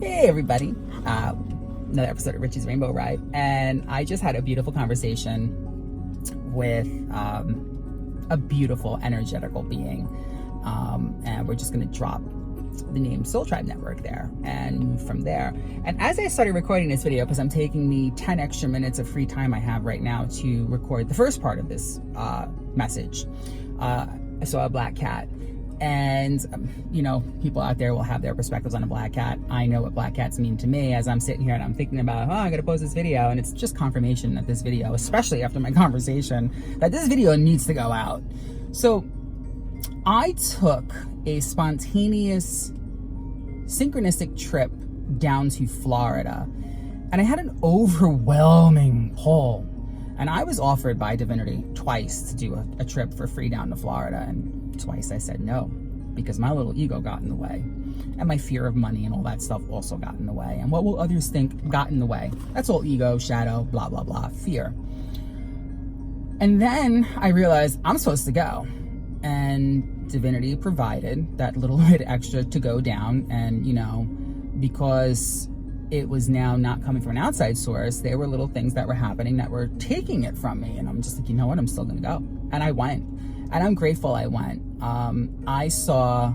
Hey everybody, another episode of Richie's Rainbow Ride, and I just had a beautiful conversation with a beautiful energetical being, and we're just going to drop the name Soul Tribe Network there and move from there. And as I started recording this video, because I'm taking the 10 extra minutes of free time I have right now to record the first part of this message, I saw a black cat. And, you know, people out there will have their perspectives on a black cat. I know what black cats mean to me as I'm sitting here and I'm thinking about, I gotta post this video. And it's just confirmation that this video, especially after my conversation, that this video needs to go out. So I took a spontaneous, synchronistic trip down to Florida, and I had an overwhelming pull. And I was offered by Divinity twice to do a trip for free down to Florida, and twice I said no, because my little ego got in the way, and my fear of money and all that stuff also got in the way, and what will others think got in the way. That's all ego, shadow, blah, blah, blah, fear. And then I realized I'm supposed to go, and Divinity provided that little bit extra to go down, and, you know, because it was now not coming from an outside source, there were little things that were happening that were taking it from me. And I'm just like, you know what, I'm still gonna go. And I went, and I'm grateful I went. I saw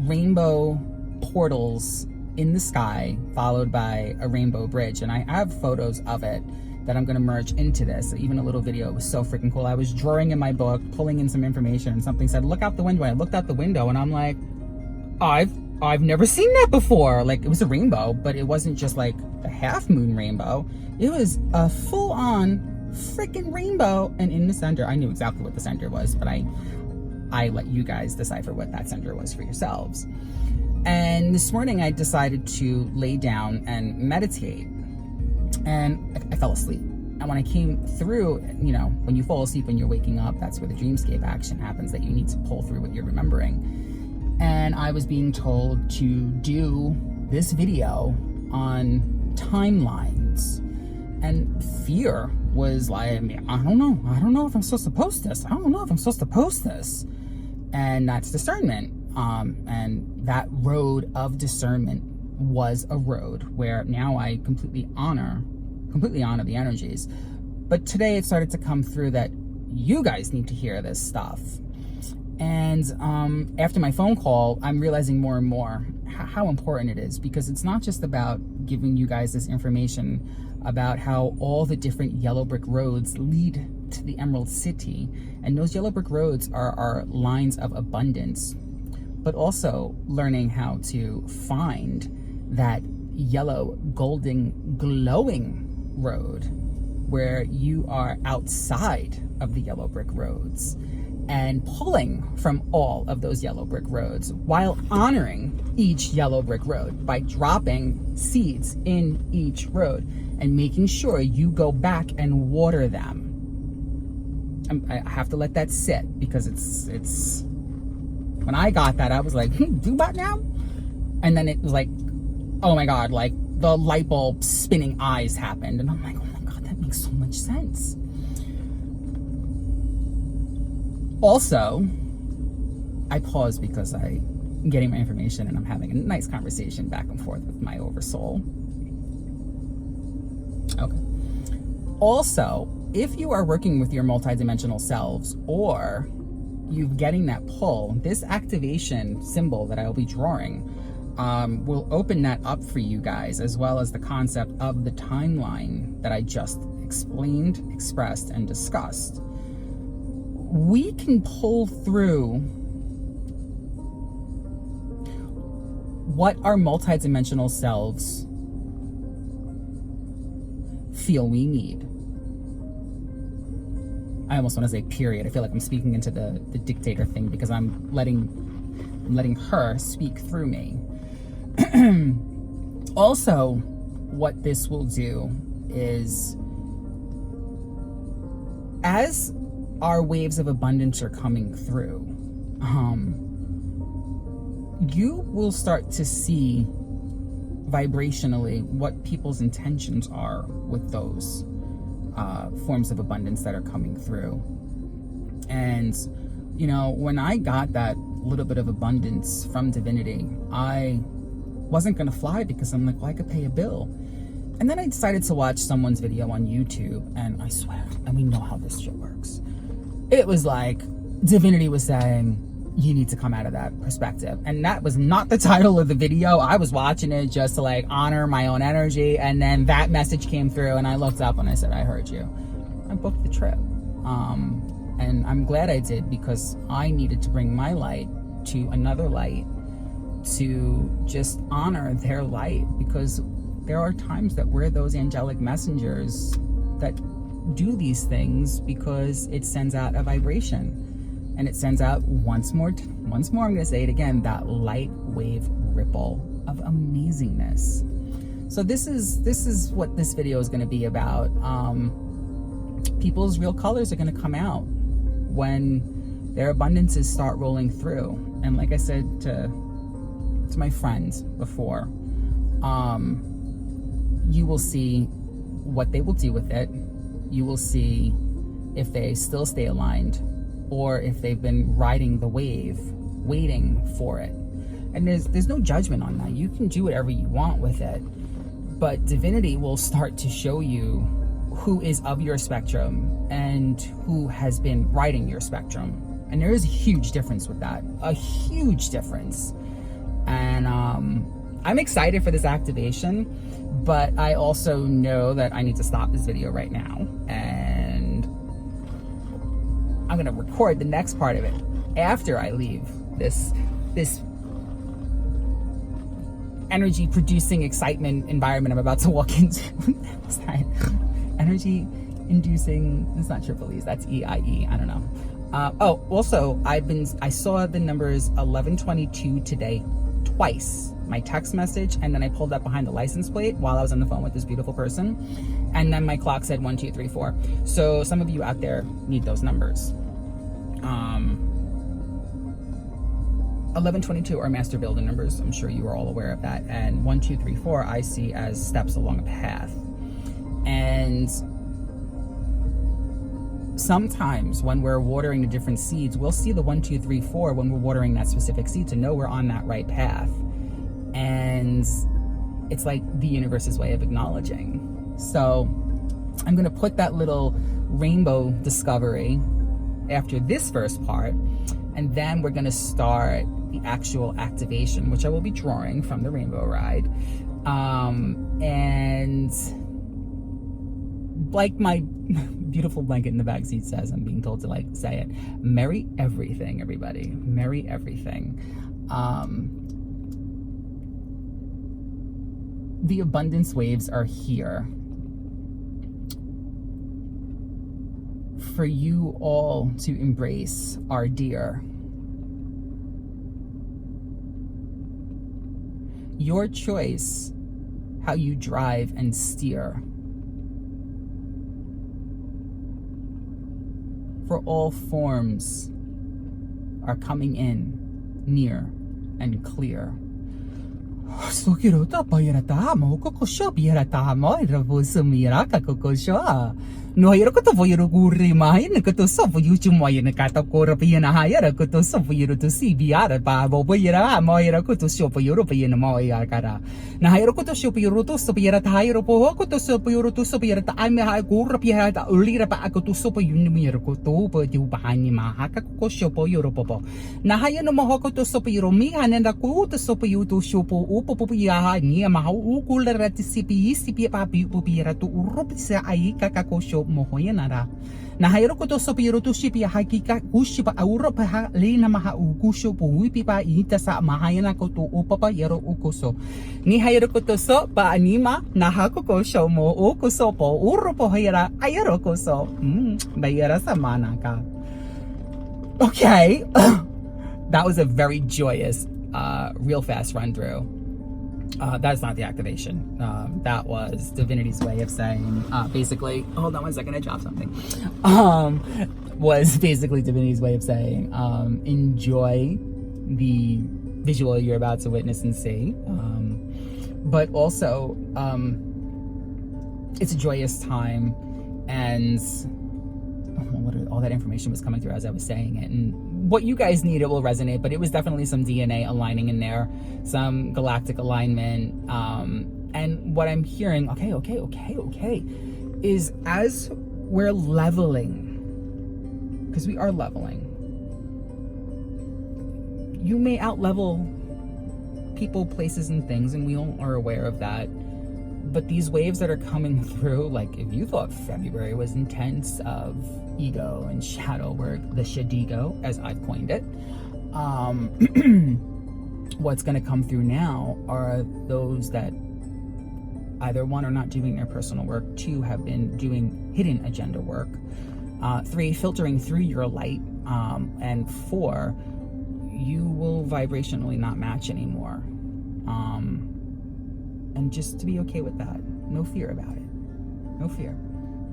rainbow portals in the sky, followed by a rainbow bridge. And I have photos of it that I'm gonna merge into this. Even a little video. It was so freaking cool. I was drawing in my book, pulling in some information, and something said, look out the window. I looked out the window and I'm like, I've never seen that before. Like, it was a rainbow, but it wasn't just like a half moon rainbow. It was a full on freaking rainbow. And in the center, I knew exactly what the center was, but I let you guys decipher what that center was for yourselves. And this morning I decided to lay down and meditate, and I fell asleep. And when I came through, you know, when you fall asleep, when you're waking up, that's where the dreamscape action happens, that you need to pull through what you're remembering. And I was being told to do this video on timelines. And fear was like, I don't know if I'm supposed to post this. And that's discernment. And that road of discernment was a road where now I completely honor the energies. But today it started to come through that you guys need to hear this stuff. And after my phone call, I'm realizing more and more how important it is, because it's not just about giving you guys this information about how all the different yellow brick roads lead to the Emerald City. And those yellow brick roads are lines of abundance, but also learning how to find that yellow, golden, glowing road where you are outside of the yellow brick roads, and pulling from all of those yellow brick roads while honoring each yellow brick road by dropping seeds in each road and making sure you go back and water them. I have to let that sit, because it's when I got that, I was like, do what now? And then it was like, oh my God, like the light bulb spinning eyes happened. And I'm like, oh my God, that makes so much sense. Also, I paused because I'm getting my information and I'm having a nice conversation back and forth with my oversoul. Okay. Also, if you are working with your multidimensional selves, or you're getting that pull, this activation symbol that I'll be drawing will open that up for you guys, as well as the concept of the timeline that I just explained, expressed, and discussed. We can pull through what our multidimensional selves feel we need. I almost want to say period. I feel like I'm speaking into the dictator thing, because I'm letting her speak through me. Also, what this will do is, as our waves of abundance are coming through, you will start to see vibrationally what people's intentions are with those forms of abundance that are coming through. And, you know, when I got that little bit of abundance from Divinity, I wasn't gonna fly because I'm like, well, I could pay a bill. And then I decided to watch someone's video on YouTube, and I swear, and we know how this shit works. It was like divinity was saying, you need to come out of that perspective. And that was not the title of the video. I was watching it just to like honor my own energy. And then that message came through, and I looked up and I said, I heard you. I booked the trip. And I'm glad I did, because I needed to bring my light to another light, to just honor their light, because there are times that we're those angelic messengers that do these things because it sends out a vibration. And it sends out once more, I'm going to say it again, that light wave ripple of amazingness. So this is what this video is going to be about. People's real colors are going to come out when their abundances start rolling through. And like I said to my friends before, you will see what they will do with it. You will see if they still stay aligned, or if they've been riding the wave, waiting for it. And there's no judgment on that. You can do whatever you want with it, but divinity will start to show you who is of your spectrum and who has been riding your spectrum. And there is a huge difference with that, a huge difference. And I'm excited for this activation, but I also know that I need to stop this video right now, and I'm gonna record the next part of it after I leave this energy producing excitement environment I'm about to walk into. What's that? Energy inducing, it's not triple E's, that's EIE, I don't know. Oh, also, I saw the numbers 1122 today twice. My text message, and then I pulled up behind the license plate while I was on the phone with this beautiful person, and then my clock said 1234. So some of you out there need those numbers. 1122 are master builder numbers. I'm sure you are all aware of that. And 1234 I see as steps along a path. And sometimes when we're watering the different seeds, we'll see the 1234 when we're watering that specific seed to know we're on that right path. And it's like the universe's way of acknowledging. So I'm going to put that little rainbow discovery after this first part, and then we're going to start the actual activation, which I will be drawing from the rainbow ride. And like my beautiful blanket in the backseat says, I'm being told to like say it, merry everything, everybody, merry everything. The abundance waves are here for you all to embrace, our dear. Your choice, how you drive and steer. For all forms are coming in near and clear. So quiero tapar tamo kokosho biera tamo rabusu miraka kokosho no hiro koto voyero gurri mai ne koto so voyuchu mai ne kata kora biena hayara koto so voyero to si biara ba voyera mai ra koto so voyero biena mai akara na hiro koto so voyero to so biera ta hiro po koto so voyero to so biera ta ai ha gurra biera ta ulira ba koto so voyunu mira koto po ju bahani ma haka kokosho voyero popo na hayo no mo koto so voyero mi hanenda koto so voyero to shopo Popiaha near Mahu Kulera CPE Papi Pupiera to Uropisa Aika Kakosho Mohoyanara. Nahirokoto Sopiro to Shipi Hakika Ushipa Auropa Lena Maha Ukusho Puipipa Itasa Mahayana Koto Upapa Yero Ukoso. Nihirokoto so pa anima Nahako Show Mo Ukusopo Uropo Hera Ayerokoso. Bayera Samanaka. Okay. That was a very joyous real fast run through. That's not the activation. That was divinity's way of saying, basically, hold on one second, I dropped something. Was basically divinity's way of saying, enjoy the visual you're about to witness and see. But also, it's a joyous time, and all that information was coming through as I was saying it. And what you guys need, it will resonate, but it was definitely some DNA aligning in there, some galactic alignment. And what I'm hearing, okay, is as we're leveling, because we are leveling, you may out-level people, places, and things, and we all are aware of that. But these waves that are coming through, like if you thought February was intense of ego and shadow work, the shadigo, as I've coined it, what's going to come through now are those that either one, are not doing their personal work, two, have been doing hidden agenda work, three, filtering through your light, and four, you will vibrationally not match anymore. And just to be okay with that. No fear about it. No fear.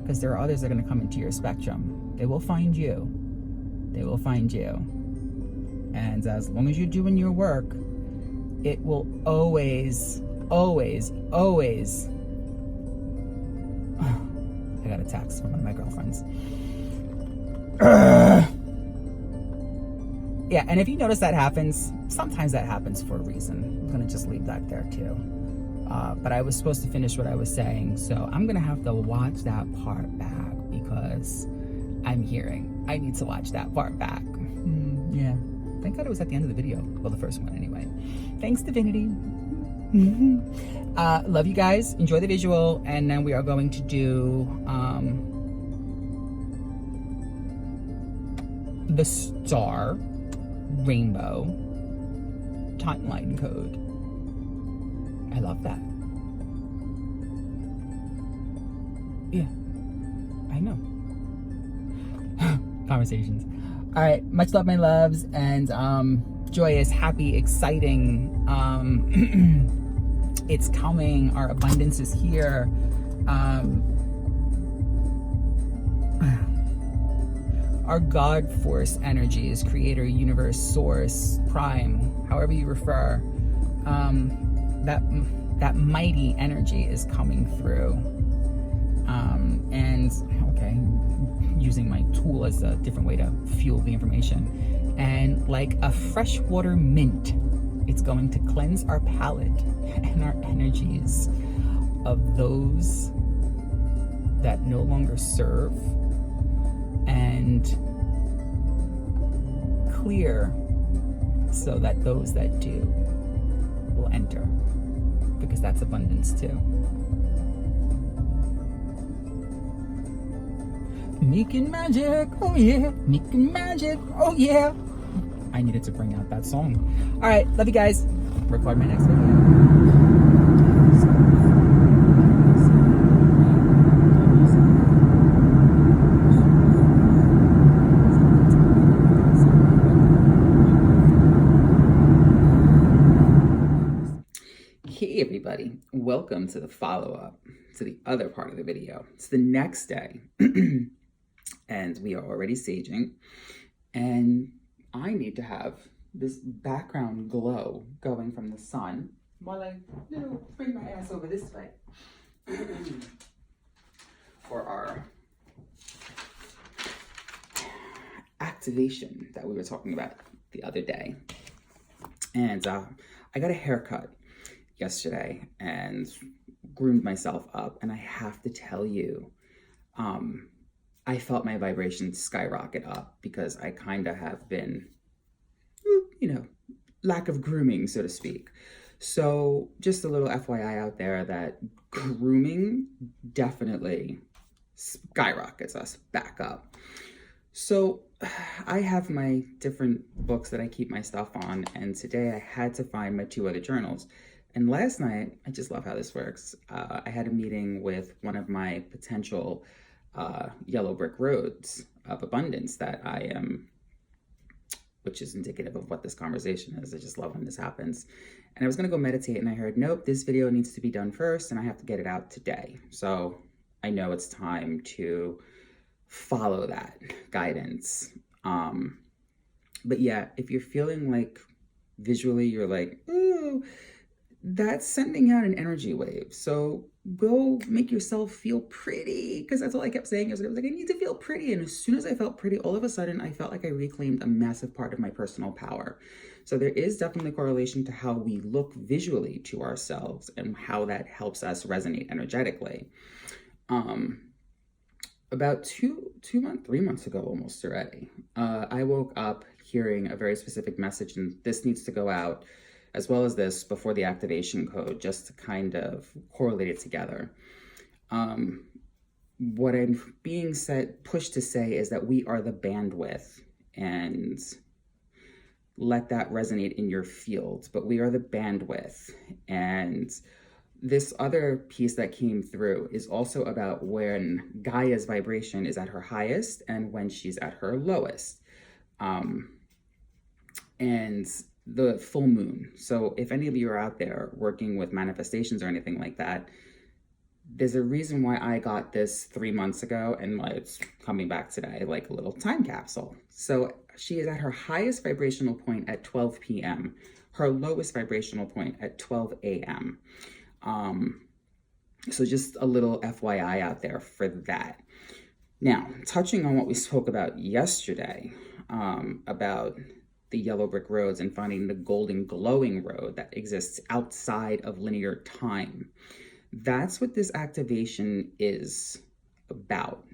Because there are others that are going to come into your spectrum. They will find you. They will find you. And as long as you're doing your work, it will always, always, always... I got a text from one of my girlfriends. Yeah, and if you notice that happens, sometimes that happens for a reason. I'm going to just leave that there too. But I was supposed to finish what I was saying, so I'm going to have to watch that part back because I'm hearing I need to watch that part back. Yeah. Thank God it was at the end of the video. Well, the first one anyway. Thanks, Divinity. Love you guys. Enjoy the visual, and then we are going to do the star rainbow timeline code. I love that. Yeah, I know. Conversations. All right, much love, my loves, and joyous, happy, exciting. It's coming. Our abundance is here. Our God force energies, creator, universe, source, prime, however you refer, that mighty energy is coming through. And okay, using my tool as a different way to fuel the information. And like a freshwater mint, it's going to cleanse our palate and our energies of those that no longer serve, and clear so that those that do will enter, because that's abundance too. Making magic, oh yeah, making magic, oh yeah. I needed to bring out that song. All right, love you guys. Record my next video. Hey everybody, welcome to the follow-up to the other part of the video. It's the next day and we are already saging, and I need to have this background glow going from the sun while I bring my ass over this way for our activation that we were talking about the other day. And I got a haircut yesterday and groomed myself up, and I have to tell you, I felt my vibrations skyrocket up because I kind of have been, lack of grooming, so to speak. So just a little FYI out there that grooming definitely skyrockets us back up. So I have my different books that I keep my stuff on, and today I had to find my 2 other journals. And last night, I just love how this works. I had a meeting with one of my potential yellow brick roads of abundance that I am, which is indicative of what this conversation is. I just love when this happens. And I was gonna go meditate, and I heard, nope, this video needs to be done first and I have to get it out today. So I know it's time to follow that guidance. But yeah, if you're feeling like visually, you're like, ooh, that's sending out an energy wave. So go make yourself feel pretty, because that's all I kept saying. I was like, I need to feel pretty. And as soon as I felt pretty, all of a sudden I felt like I reclaimed a massive part of my personal power. So there is definitely a correlation to how we look visually to ourselves and how that helps us resonate energetically. About 3 months ago, almost already, I woke up hearing a very specific message, and this needs to go out as well as this before the activation code, just to kind of correlate it together. What I'm being pushed to say is that we are the bandwidth, and let that resonate in your field. But we are the bandwidth, and this other piece that came through is also about when Gaia's vibration is at her highest and when she's at her lowest. And the full moon. So if any of you are out there working with manifestations or anything like that, there's a reason why I got this 3 months ago and why it's coming back today, like a little time capsule. So she is at her highest vibrational point at 12 p.m., her lowest vibrational point at 12 a.m. So just a little FYI out there for that. Now, touching on what we spoke about yesterday, about the yellow brick roads and finding the golden glowing road that exists outside of linear time. That's what this activation is about.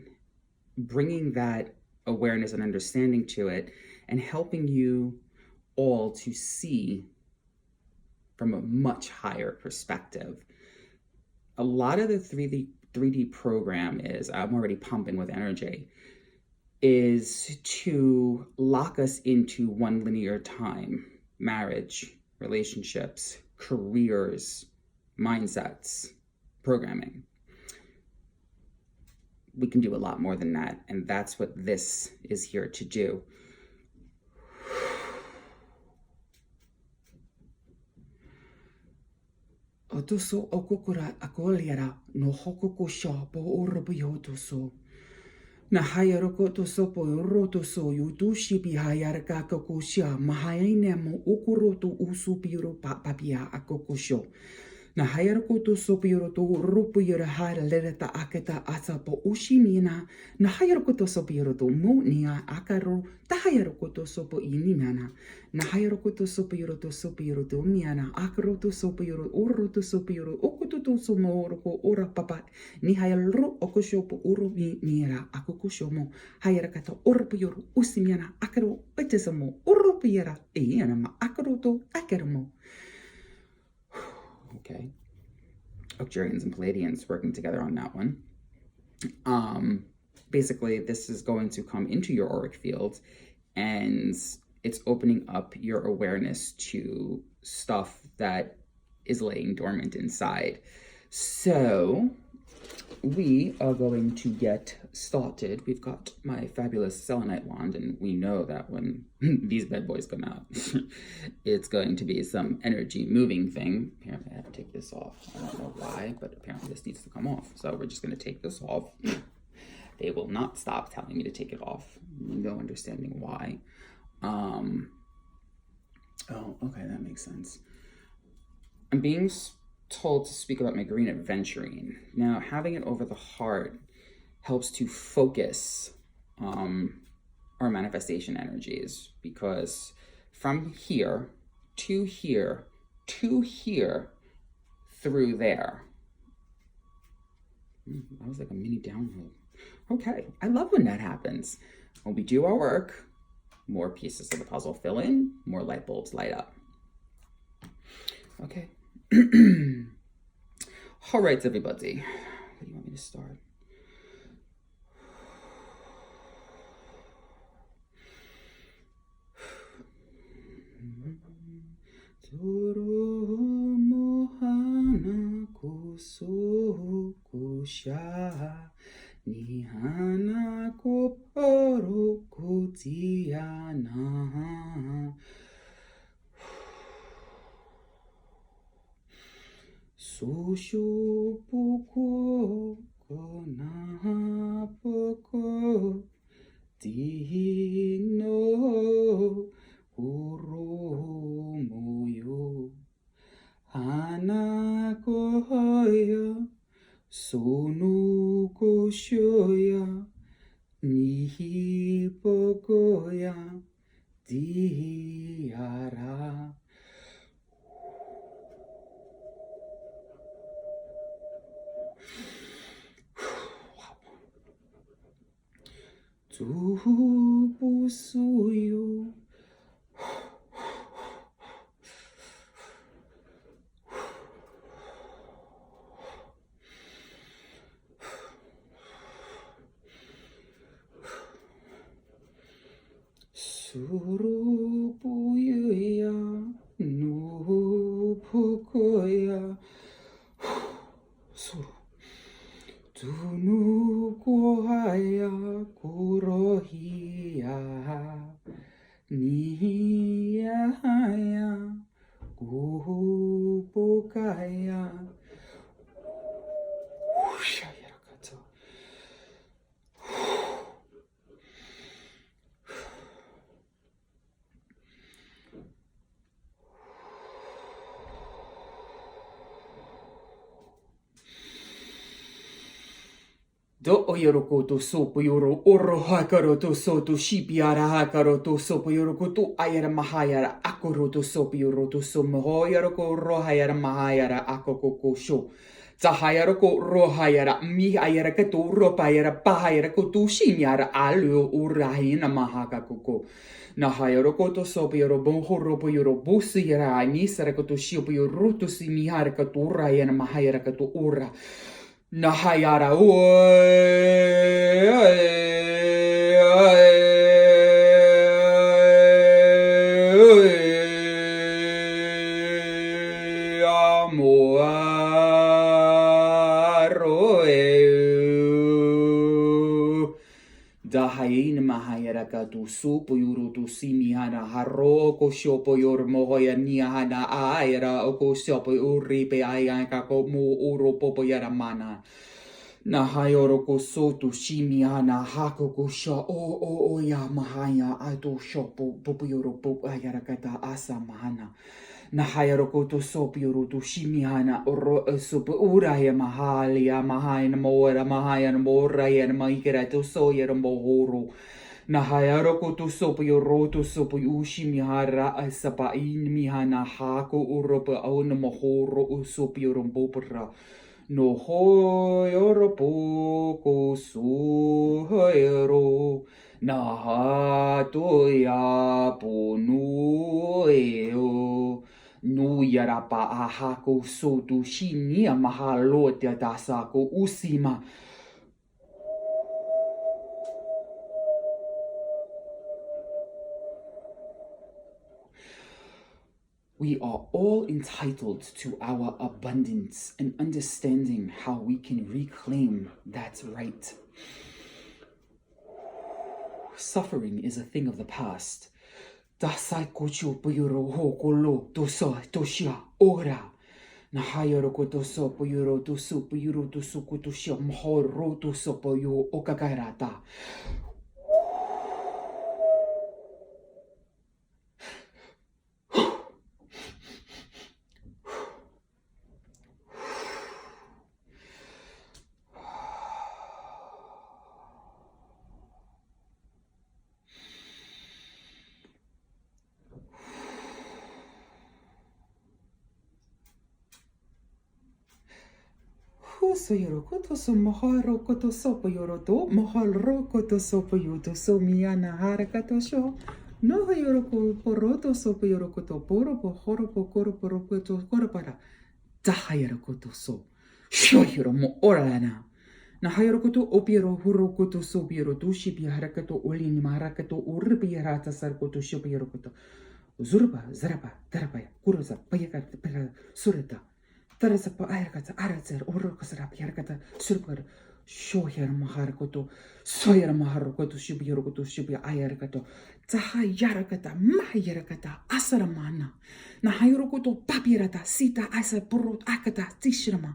Bringing that awareness and understanding to it and helping you all to see from a much higher perspective. A lot of the 3D program is, I'm already pumping with energy, is to lock us into one linear time. Marriage, relationships, careers, mindsets, programming. We can do a lot more than that, and that's what this is here to do. Otoso okokura akoliara no hokoko sha po orobi otoso. Na hayaroko to sopo roto so yudushi bi hayaraka kokosha mahaine mo ukuroto usupiro papia akokosho. Na hayaroko to sopiro to rupuyura hara lereta aketa asapo ushimina. Na hayaroko to sopiro to monia akaro ta hayaroko to sopo inimana. Na hayaroko to sopiro to miana akaro to sopiro oro to sopiro okuto to somoroko ora papa ni hayaro okoshopo uro mira akokoshomo hayaraka orpuyoro usimiana akaro etesamo oropuyera iana ma akaro to akermo. Okay, Arcturians and Palladians working together on that one. Basically, this is going to come into your auric field, and it's opening up your awareness to stuff that is laying dormant inside. So we are going to get started. We've got my fabulous selenite wand, and we know that when these bad boys come out, it's going to be some energy moving thing. Apparently I have to take this off. I don't know why, but apparently this needs to come off. So we're just going to take this off. They will not stop telling me to take it off. No understanding why. Oh, okay, that makes sense. I'm being told to speak about my green aventurine. Now, having it over the heart helps to focus our manifestation energies, because from here to here to here through there. That was like a mini download. Okay, I love when that happens. When we do our work, more pieces of the puzzle fill in, more light bulbs light up. Okay. All right, everybody. Where do you want me to start? Nihana koporo kotiana. Susho poko kona poko dino uro moyo Hana ko hoya, sonu ko shoya, nihi pokoya, diara. Tu pusuyo. Surupuya, nupukoya, suru, tunukohaya, kurohiya, niyahaya, kuhupokaya, shayakata. Do oyoro to sopo yoro oro hakaro to so to shipiara hakaro to sopo yoro to ayara mahayara akoro to sopo yoro to so mohoyaro ko rohayara mahayara akoko sho. Zahayara ko rohayara mi ayara ka to ropayara pahayara ko to shimiara alu urahina mahaka koko. Nahayaro ko to sopo yoro bonhoro po yoro busi yara anisara ko to shiopo yoro to simihara ka to urahayana mahayara ka to ura. Nahayara Dahain mahayara ka tu supo yuru tu simihana haro ko shopo yor mohoya niahana aira o ko shopo uripe ayaka ko mu uro popo yara mana. Nahayoro ko so tu simihana hako ko sha o ya mahaya ato shopo popo yoro popo ayara kata asa mahana. Nahayaro ko to sopiuru to shimihana oro supu uraya mahalia mahayana mora mahayana moraya maikera to soyera mohoro. Nahayaro ko to sopiuru to sopu ushimihara asapa in mihana hako uropa auna mohoro usopiuru bopra. No hoyoro poko suhoyero. Nahato ya ponu eo. No yarapa ahako sotu shinia mahalotia dasako usima. We are all entitled to our abundance and understanding how we can reclaim that right. Suffering is a thing of the past. Dasai kocho puyuro hokolo toso toshia ora. Nahayoro kotoso puyuro tosu puyuro tosu kotoshia mohoro toso puyo okakarata. Soyoro koto so moharo koto sopo yoroto moharo koto sopo yoto so miyana harakato sho no yoro ko poroto sopo yoro koto poro po horo po koro poro koto koro para tahayaro koto so shoyoro mo orana na hayaro koto opiero huro koto so piero to shipi harakato olini marakato urbi harata sar koto shopi yoro koto zurba zaraba darabaya kuroza payaka pera sureta Tarasapa ayakata aratzer orokasarap yarakata surpar shoyar maharakoto soyar maharakoto shibiyorokoto shibi ayarakato taha yarakata mahayarakata asaramana na hayorokoto papirata sita asa purut akata tishrama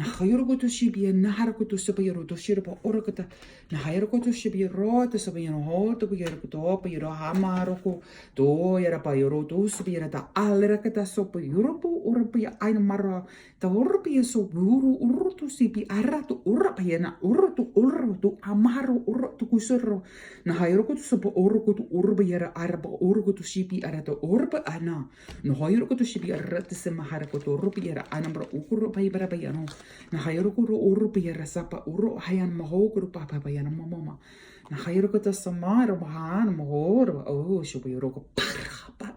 Na hayrokoto shibia na harakoto sabayaro to shirpa orakata. Na hayrokoto shibia rota sabayano hoto bayarokoto bayaro hamaroko to yarapa yoro to sabira ta alrakata sopa yoropo orapia ainamara ta orapia so buru urutu sipi arato urapayana urutu amaro urutu kusoro. Na hayrokoto sopa orokoto urbayara araba orokoto shipi arata orpa ana. No hayrokoto shibi arata semaharakoto rupiara anamra ukuru bayara bayano. Na hayarukuru urupia sapa uru hayan mahokuru papa bayana mama. Na hayarukata samara mahan mahor oh shubiroko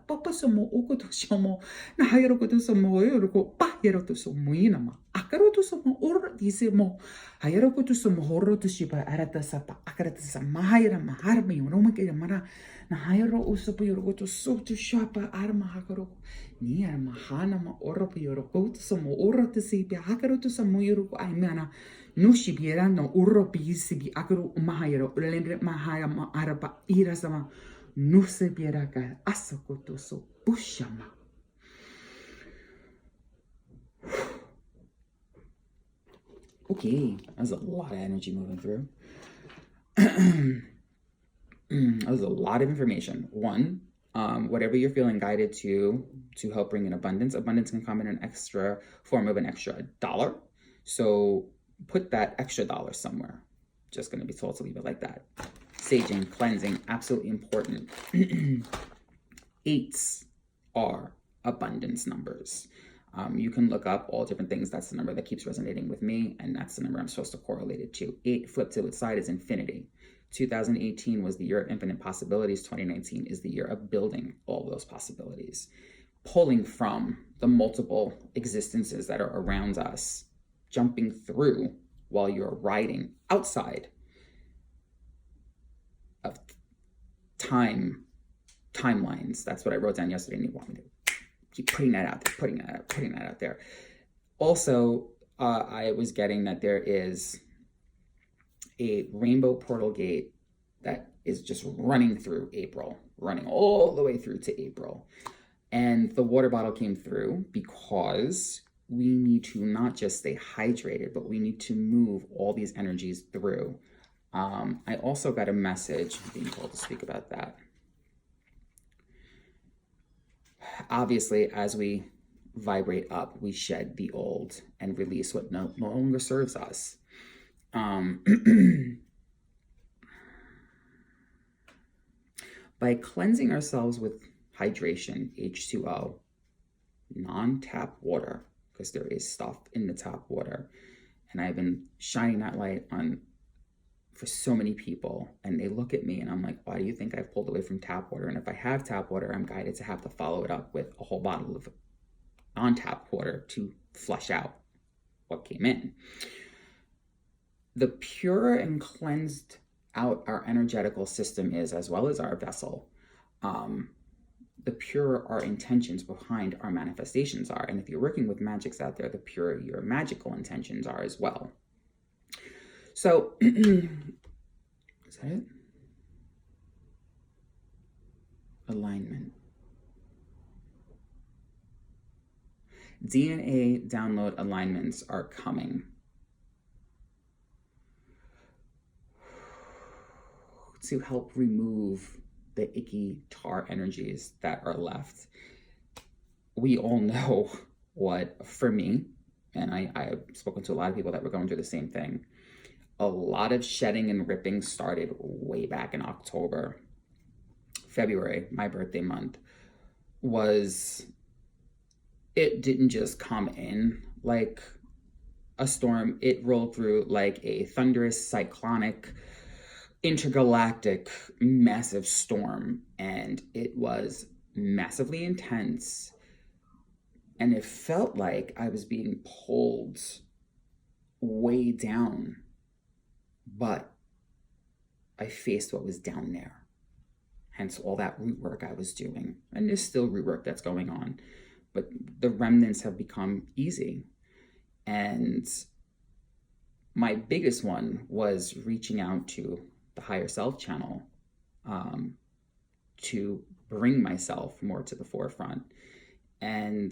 papa samo ukoto shamo. Na hayarukata samo yoroko pa yaroto samuina ma. Akaroto samo ur dice mo. Hayarukoto samo horoto shiba arata sapa akarata samahira maharmi unoma kaya mara. Na hayaro usapo yorokoto soto shapa arma hakaroko. Ni arma hana ma oropo yoroko samo oroto sipi hakaroto samo yoroko aimana. No shibiera no uropi sibi akaru mahayaro ulembre mahaya ma araba ira sama. No se biera ka asokoto so bushama. Okay, that's a lot of energy moving through. That was a lot of information. One, whatever you're feeling guided to help bring in abundance. Abundance can come in an extra form of an extra dollar. So put that extra dollar somewhere. Just going to be told to leave it like that. Saging, cleansing, absolutely important. 8s are abundance numbers. You can look up all different things. That's the number that keeps resonating with me, and that's the number I'm supposed to correlate it to. 8 flipped to its side is infinity. 2018 was the year of infinite possibilities. 2019 is the year of building all those possibilities. Pulling from the multiple existences that are around us, jumping through while you're riding outside of timelines. That's what I wrote down yesterday, and you want me to keep putting that out there. Also, I was getting that there is a rainbow portal gate that is just running through April, running all the way through to April. And the water bottle came through because we need to not just stay hydrated, but we need to move all these energies through. I also got a message, being told to speak about that. Obviously, as we vibrate up, we shed the old and release what no longer serves us. By cleansing ourselves with hydration, H2O, non-tap water, because there is stuff in the tap water, and I've been shining that light on for so many people, and they look at me and I'm like, why do you think I've pulled away from tap water? And if I have tap water, I'm guided to have to follow it up with a whole bottle of non-tap water to flush out what came in. The pure and cleansed out our energetical system is, as well as our vessel, the pure our intentions behind our manifestations are. And if you're working with magics out there, the pure your magical intentions are as well. So, is that it? Alignment. DNA download alignments are coming. To help remove the icky tar energies that are left. We all know what, for me, and I've spoken to a lot of people that were going through the same thing, a lot of shedding and ripping started way back in October. February, my birthday month, it didn't just come in like a storm. It rolled through like a thunderous, cyclonic, intergalactic, massive storm, and it was massively intense, and it felt like I was being pulled way down, but I faced what was down there, hence all that root work I was doing, and there's still root work that's going on, but the remnants have become easy. And my biggest one was reaching out to the higher self channel to bring myself more to the forefront. And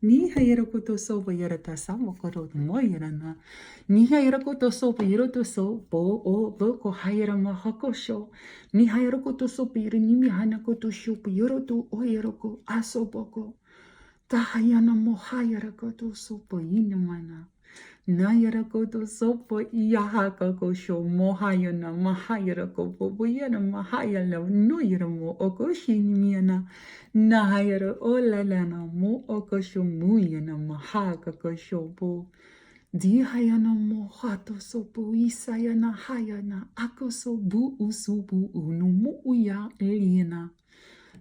Ni hayera koto sopa yera ta sama koro mo yera na. Ni hayera koto sopa yera to so bo o bo ko hayera ma hako sho. Ni hayera koto sopa yera ni mi hana koto shopa yera to o yera ko aso boko. Ta hayana mo hayera koto sopa ina mana. Na yera koto sopa iyaha kako sho mo hayana ma hayera ko bo yera ma hayala no yera mo oko shini miana. Na hayera o lalana mo oko sho mu yana ma ha kako sho bo. Di hayana mo hato sopo isayana hayana ako so bu usubu unu mo uya eliana.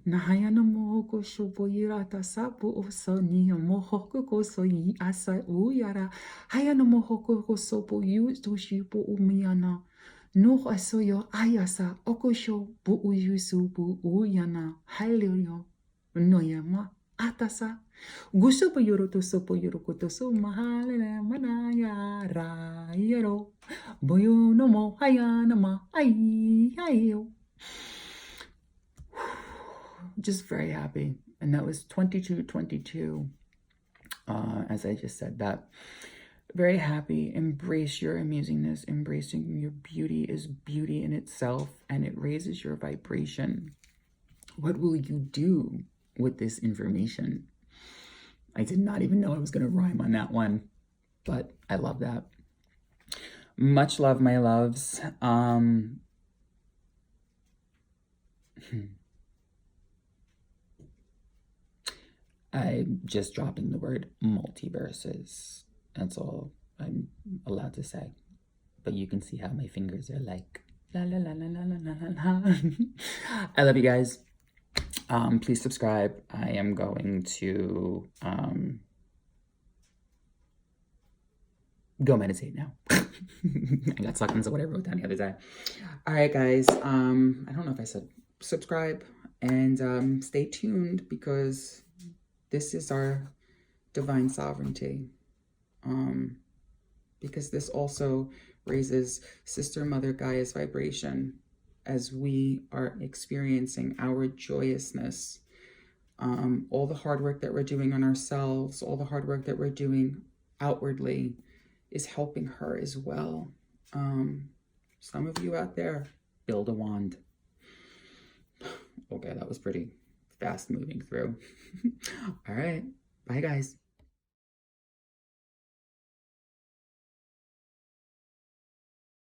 Na hayana mo hoko shopo yirata sapo o so ni mo hoko ko so yi asa uyara. Hayana mo hoko ko sopo yu to shipo umiana. No aso yo ayasa oko sho bu uyusu bu uyana. Hallelujah. No yama atasa. Gusto po yoro to so po yoro ko to so mahalala manaya ra yero. Boyo no mo hayana ma ay ayo. Just very happy. And that was 2222. As I just said that. Very happy. Embrace your amazingness. Embracing your beauty is beauty in itself, and it raises your vibration. What will you do with this information? I did not even know I was going to rhyme on that one, but I love that. Much love, my loves. I just dropped in the word multiverses. That's all I'm allowed to say. But you can see how my fingers are like, la la la la la la la la. I love you guys. Please subscribe. I am going to go meditate now. I got sucked into what I wrote down the other day. All right, guys. I don't know if I said subscribe, and stay tuned, because this is our divine sovereignty. Because this also raises Sister Mother Gaia's vibration as we are experiencing our joyousness. All the hard work that we're doing on ourselves, all the hard work that we're doing outwardly is helping her as well. Some of you out there, build a wand. Okay, that was pretty fast moving through. All right, bye guys.